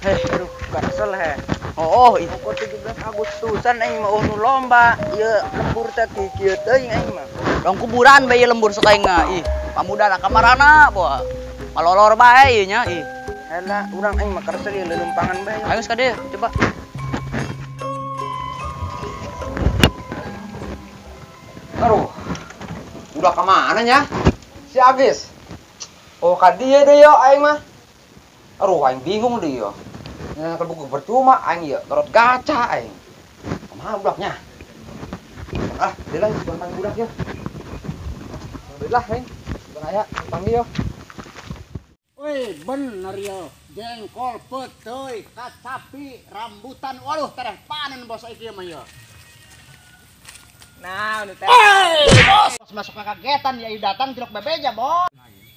Aduh, karsel he. Oh, itu Pokok 17 Agustusan aing mah nu lomba. Ieu lembur teh kieu teuing aing mah. dong kuburan bayi lembur sekainga. Ih, pamuda kamarana boa. Malolor bae ieu nya. Ih, Helah, urang aing mah karsel ieu leuleumpangan bae. ayo ka dieu, coba. Aduh, udah kemana nya? Si Agis. Oh, ka dia deh yo aing mah. Aduh, aing bingung deh yo. Nya buku percuma aing ya, terus gacha aing. Kumaha budaknya? Ah, dia lah bantang budak ya. Alhamdulillah aing. Bang aya panggil yo. Wih, bener yo. Jengkol, petoy, kacapi, rambutan. Waduh, tereh panen bos iki mah yo. Nah, nu teh. Bos masuk ke kagetan ya datang cilok bebeja, bos.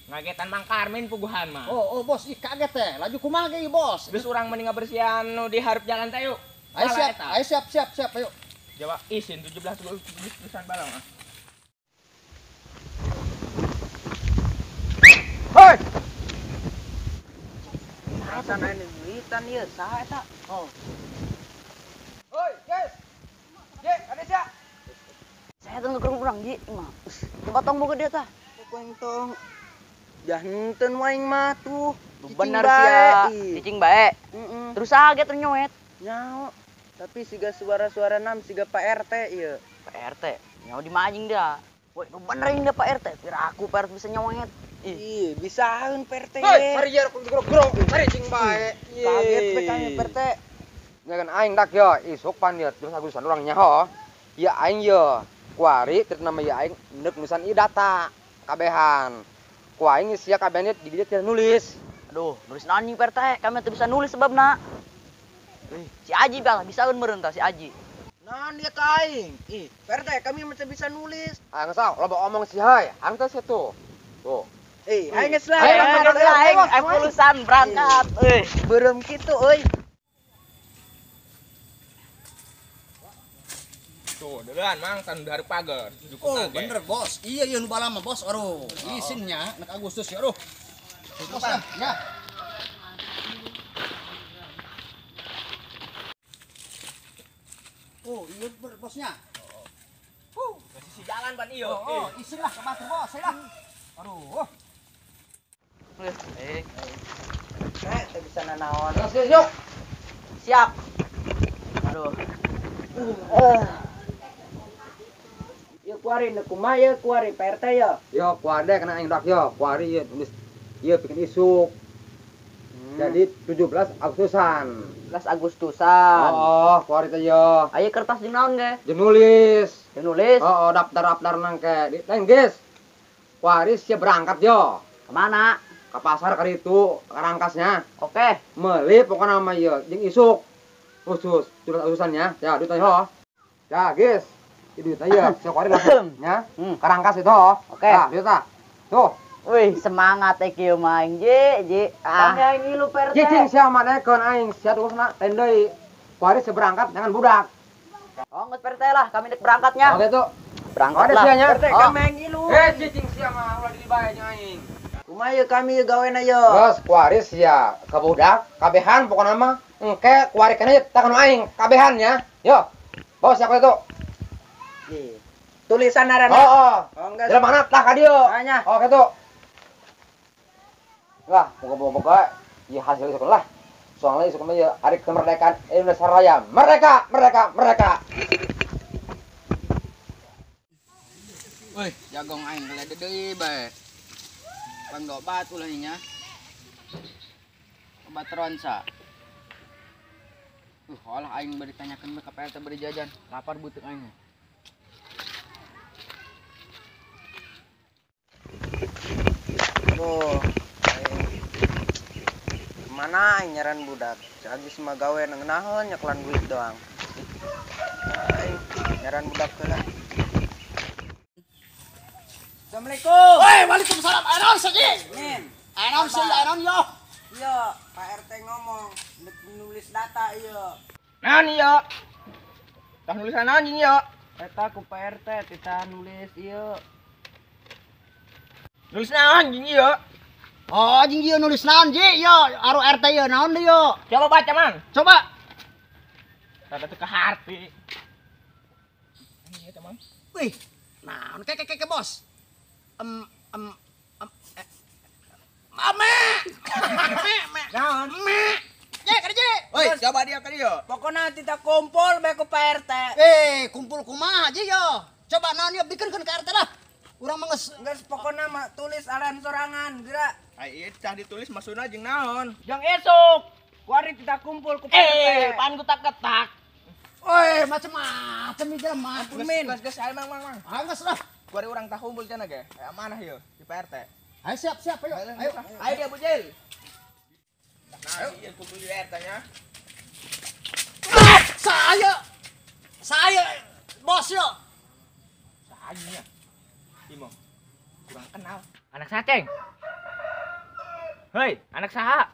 Ngagetan Mang Karmin puguhan mah. Oh, bos, ih kaget teh. Laju kumaha ge bos? Terus urang mending ngabersihan nu di hareup jalan teh yuk. Ayo siap, ayo. Jawa izin 17 Agustusan barang ah. Hei, Sana ini duitan ieu saha eta? Oh, hei, guys. Ye, ada sia. Saya tuh ngegerung urang ji, mah. Coba tong boga dia tah. Pokoknya tong janten waing mah tuh. Bener sia, cicing bae. Heeh. Terus age ternyowet. Nyaho. Tapi siga suara-suara nam siga Pak RT ieu. Pak RT, nyawa di majing dia. Woi, nu benerin dia Pak RT. Pira aku Pak RT bisa nyowet. Ih, bisaeun Pak RT. Hei, mari jer grog-grog, mari cing bae. Kaget we kami Pak RT. Ya kan aing dak yo, isuk pan ieu terus Agustusan urang nyaho. Ya aing yo, kuari teu nama ya aing neuk nulisan ieu data kabehan. Ku aing sia kabehan di dia teu nulis. Aduh, nulis nani Pak RT, kami tuh bisa nulis sebabna. Si Aji bang, bisaeun meureun tah si Aji. Nah, dia kaing. Ih, Pak RT kami masih bisa nulis. Ah ngesau, loba omong si hai, angta sia tuh. Tuh. Aing geus lah. Aing lulusan berangkat. Beureum kitu euy. Tuh, duluan mang tan dari pagar. oh bener bos. Iya nu balama bos. Aduh, izinnya nek Agustus ya aduh. Bos ya. Oh, iya bosnya. Masih jalan pan iyo. Oh, isin lah ke batu bos, saya lah. Aduh. Teu bisa nanaon. Terus yuk. Siap. Aduh. Ieu kuari nu kumaha ieu kuari Pak RT ya? Yo, kuade kena aing dak yo, kuari ieu tulis ieu bikin isuk. Jadi 17 Agustusan. 11 Agustusan. Oh, kuari teh yo. Ayo kertas jeung naon ge? Jeung nulis. Jeung nulis. Oh, daftar-daftar nang ke. Teng geus. Kuari sia berangkat yo. Kemana? Ka pasar ka ditu, ka rangkasnya. Oke. Meuli pokona mah ieu jeung isuk. Khusus 17 Agustusan nya. Ya, duit teh ho. Ya, geus. Duit teh ieu, sia kuari langsung nya. Ka rangkas itu ho. Oke. Nah, duit tah. Tuh. Wih, semangat teh kieu mah aing ji. Tangga ngilu Pak RT. Cicing sia manekeun aing sia tugasna ten deui. Kuari seberangkat dengan budak. Oh, geus Pak RT lah, kami dek berangkatnya. Oke tuh. Berangkat Ada lah. sia nya. RT Oh. kami ngilu. Cicing sia mah ulah dibae nya aing. Kumaha ieu kami ieu gawena ieu? Terus kuari sia ka budak, kabehan pokona mah engke kuari keneh takanu aing kabehan nya. Yo. Bos aku itu. Ih. Tulisan narana. Oh. Oh, enggak. Dalam mana tah ka dieu. Tanya. Oke tuh. Wah, moga-moga ieu hasil sekolah. Soalnya isuk mah ieu hari kemerdekaan Indonesia Raya. Merdeka, merdeka, merdeka. Woi, jagong aing gelede deui bae. Bang obat ulah nya. Obat ronsa. Olah aing bari tanyakeun ka PLT bari jajan. Lapar beuteung aing. Oh. Mana aing nyaran budak? Habis mah gawe ngeunahon nyeklan duit doang. Aing nyaran budak heula. Assalamualaikum. Woi, waalaikumsalam. Anon saja. Nin. Anon sih, anon yo. Iya, Pak RT ngomong nulis data iya. Naon ieu? Tah nulisan anjing ieu. Eta ku Pak RT kita nulis iya. Nulis naon anjing ieu? Oh, jeung ieu nulis naon Ji? Yo, aro RT ieu naon deui yo? Coba baca, Mang. Coba. Rada teu kaharti. Wih, naon ke bos? Mame. Naon? Je, kada je. Woi, coba dia ka dieu. Pokona kita kumpul bae ku Pak RT. Kumpul kumaha Ji yo? Coba naon yo bikinkeun ka RT lah. Urang mah Geus pokona mah tulis aran sorangan geura. Ai ieu tah ditulis maksudna jeung naon? Jang esuk. Kuari kita kumpul ku Pak RT. pan ku tak ketak. Oi, macam-macam ieu mah. Min. Geus ayo Mang. Anggas lah. Kuari urang tah kumpul cenah ge. Amanah ieu di PRT. Ayo siap ayo. Ayo. Ayo dia Bujil. Nah, ieu kumpul di RT nya. Saya bos yo. Saanya. Timo. Kurang kenal. Anak saceng. Hei, anak saha?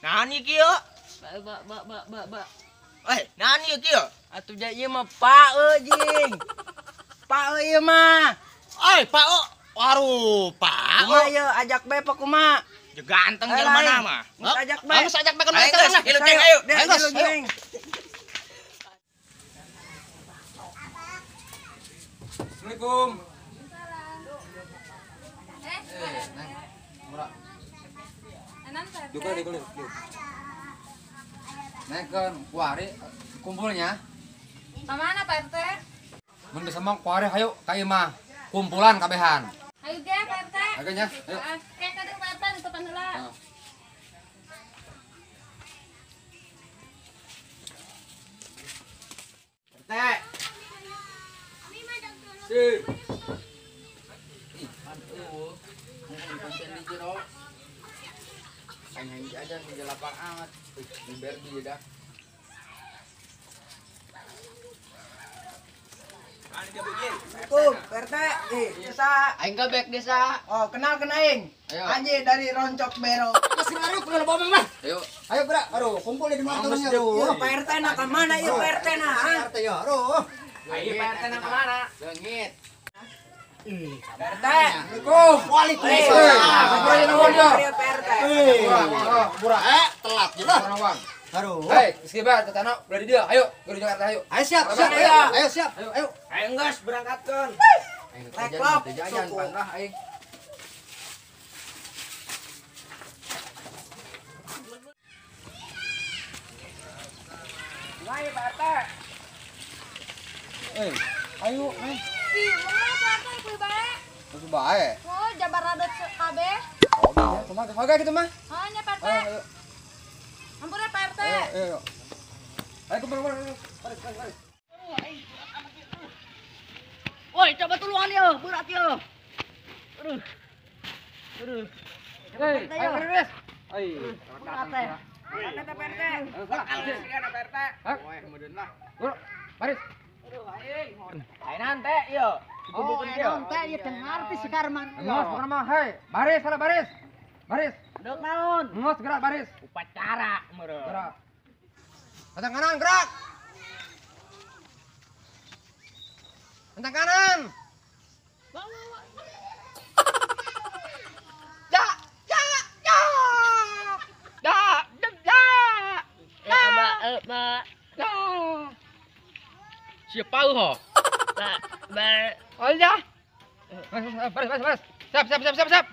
Naon ieu kieu? Naon ieu kieu? Atuh ja ieu mah Pak Jing. Pak ieu mah. Pak O. Waduh, Pak O. Kumaha ieu ajak bae pa kumaha? Je ganteng jelema mah. Geus ajak bae. Harus ajak makan Ayo, mereka guys, lah. ilu ceng ayo. Deh, Ayo, Gus, ilu jeng. Assalamualaikum. Juga di kulit. Neken kuari kumpulnya. Kemana Pak RT? Mun bisa mah kuari hayu ka ieu mah kumpulan kabehan. Ayo ge Pak RT. Ayo nya, ayo. Kayak kadang Pak RT ditutupan heula. Teh. Hanya aja di lapang amat. Di berdi dah. Assalamualaikum, Pak RT. Desa. Aing gabek desa. Oh, kenal aing. Ayo. Aji dari Roncok Bero. Masih ngaruh pernah bawa mah. Ayo. Ayo gerak. Aduh, kumpul di mana Yuk, aduh. Pak RT na ka mana yuk Pak RT na? Pak RT yo. Aduh. Ayo PRT na kemana? Leungit. Pak RT. Assalamualaikum. Waalaikumsalam. Pak RT. Murah telat je lah. Orang Aduh. Hei, sekibar tetana beli dia. Ayo, guru RT ayo. Ayo siap. Ayo. Ayo siap. Ayo. Ayo geus berangkatkeun. Ayo Leklop, jajan suku. pan lah aing. Ngai Pak RT. Ayo, Ih, mana Pak RT kuy bae? Itu bae. Oh, jabar rada kabeh. Oh, iya, kumaha harga gitu mah. Oh, nya Pak RT. Ayo, Ampun ya Pak RT. ayo. Ayo kumpul. Baris. Woi, coba tuluan yo, berat yo. Aduh. Hei, ayo beres. Ayo. Berat teh. Kata Pak RT. Baris. Ayo nanti yuk. Oh, non teh ieu teh ngarti si Karman. Ngos, bukan mah. Hei, baris, salah baris. Baris. Dek naon? Ngos, gerak baris. Upacara meureun. Gerak. Kencang kanan, gerak. Kencang kanan. Siapa ho? Oh ya. Baris. Siap.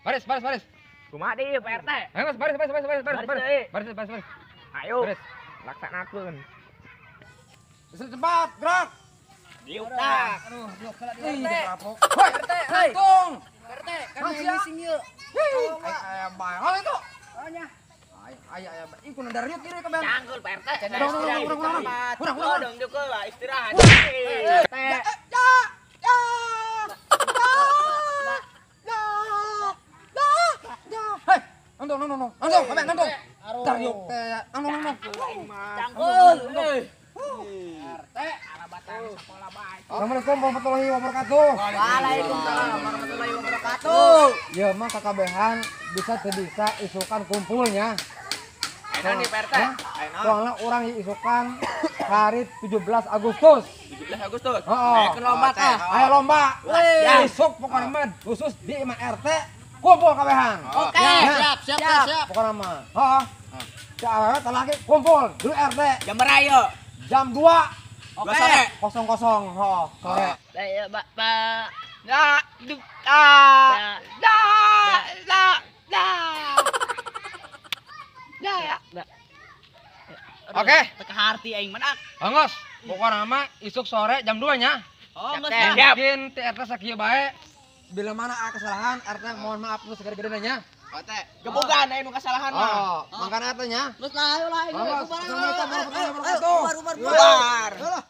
Baris. Kumaha deui Pak RT? Ayo, baris. Baris. Ayo. Baris. Laksanakeun. Cepat, gerak. Diuk dah. Aduh, blok kala Ih, di RT. kapok. Woi, RT, gantung. RT, kan Masih, ngising yuk. Ayam bae. Oh, itu. Oh nya. Ayam. Iku nu dari kiri ke belakang. Canggul Pak RT. Kurang. Dong juga lah istirahat. Teh. Hei, nondong. Nondong. Taryuk teh. Nondong. Cangkul. Assalamualaikum warahmatullahi wabarakatuh. Waalaikumsalam warahmatullahi wabarakatuh. Ya mah kakabehan bisa isukan kumpulnya. Ayo nih Pak RT. Soalnya orang isukan hari 17 Agustus. 17 Agustus. Oh, Ayo lomba tah. ayo lomba. Siap. Besok pokoknya mah khusus di Imah RT kumpul kabehan. Oke. Siap, siap, siap, siap. Pokoknya mah. Heeh. Si awewe teh lagi kumpul di RT Jam berayo. jam 2 Oke. Sore. kosong. Sore. Saya Bapak. Ya, hidup. Oke. Teka harti aing menak. Angos, pokoknya mah isuk sore jam 2 nya. Oh, Siap, geus Teh. Bang. Siap. Mungkin TRT sakieu bae. Bila mana ada kesalahan, RT mohon maaf nu segede-gedena nya. Ote, gebogan aya nu kasalahan mah. Oh, mangkana teh nya. Terus lah ayo lah. Angos, assalamualaikum warahmatullahi wabarakatuh. Ayo, bubar. Bubar. Ayolah.